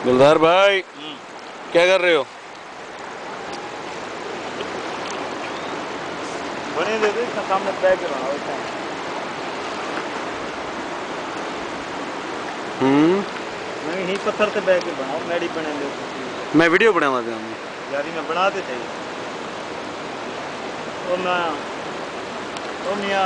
गुलजार भाई क्या कर रहे हो? बने दे दे सामने बैग बनाओ इसका। नहीं ही पत्थर से बैग बनाओ मैडी बने दे। मैं वीडियो बनावा दे यारी में बना दे थे ओ मैं ओ मियां